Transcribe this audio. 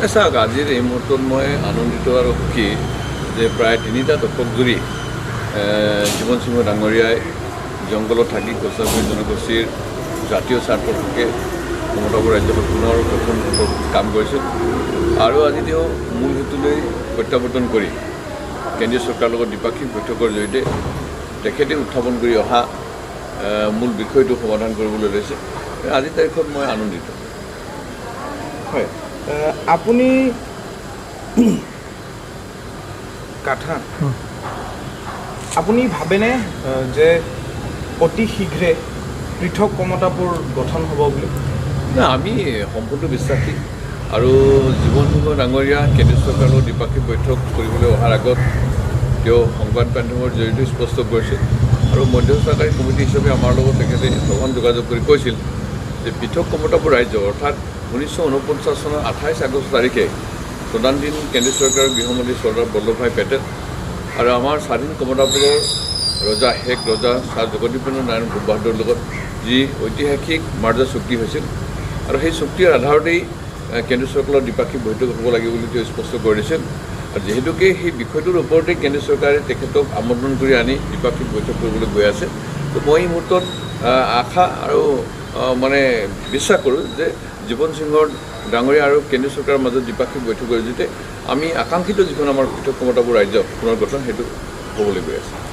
চাওক আজিৰ এই মুহূৰ্তত মই আনন্দিত আৰু সুখী যে প্ৰায় 3টা দশক জুৰি জীৱন সিংহ ডাঙৰীয়াই জংঘলত থাকি কছাৰী জনগোষ্ঠীৰ জাতীয় স্বাৰ্থৰ হকে ক্ষমতাবোৰ ৰাজ্যখন পুনৰ গঠন কাম কৰিছিল আৰু আজি তেওঁ মূল হেতুলৈ প্ৰত্যাৱৰ্তন কৰি কেন্দ্ৰীয় চৰকাৰৰ লগত দ্বিপাক্ষিক বৈঠকৰ জৰিয়তে তেখেতে উত্থাপন কৰি অহা মূল বিষয়টো সমাধান কৰিবলৈ লৈছে। আজিৰ তাৰিখত মই আনন্দিত। হয়, আপুনি আপুনি ভাবেনে যে অতি শীঘ্ৰে পৃথক কমতাপুৰ গঠন হ'ব বুলি? না, আমি সম্পূৰ্ণ বিশ্বাসী আৰু জীৱন সিংহ ডাঙৰীয়া কেন্দ্ৰীয় চৰকাৰৰ লগত দ্বিপাক্ষিক বৈঠক কৰিবলৈ অহাৰ আগত তেওঁ সংবাদ মাধ্যমৰ জৰিয়তে স্পষ্ট কৰিছিল আৰু মধ্যস্থতাকাৰী কমিটি হিচাপে আমাৰ লগত তেখেতে সঘন যোগাযোগ কৰি কৈছিল যে পৃথক কমতাপুৰ ৰাজ্য অৰ্থাৎ 1949 চনৰ 28 আগষ্ট তাৰিখে তদানীন্তন কেন্দ্ৰীয় চৰকাৰৰ গৃহমন্ত্ৰী চৰ্দাৰ বল্লভভাই পেটেল আৰু আমাৰ স্বাধীন কমতাপুৰৰ ৰজা শেখ ৰজা শ্বাহ জগদীপেন্দ্ৰ নাৰায়ণ ভূপ বাহাদুৰৰ লগত যি ঐতিহাসিক মাৰ্জা চুক্তি হৈছিল আৰু সেই চুক্তিৰ আধাৰতেই কেন্দ্ৰীয় চৰকাৰৰ দ্বিপাক্ষিক বৈঠক হ'ব লাগে বুলি তেওঁ স্পষ্ট কৰি দিছিল। আৰু যিহেতুকে সেই বিষয়টোৰ ওপৰতে কেন্দ্ৰীয় চৰকাৰে তেখেতক আমন্ত্ৰণ কৰি আনি দ্বিপাক্ষিক বৈঠক কৰিবলৈ গৈ আছে। তো মই এই মুহূৰ্তত আশা আৰু মানে বিশ্বাস কৰোঁ যে জীৱন সিংহ ডাঙৰীয়া আৰু কেন্দ্ৰীয় চৰকাৰৰ মাজত দ্বিপাক্ষিক বৈঠকৰ জৰিয়তে আমি আকাংক্ষিত যিখন আমাৰ পৃথক কমতাপুৰ ৰাজ্য পুনৰ গঠন সেইটো হ'বলৈ গৈ আছে।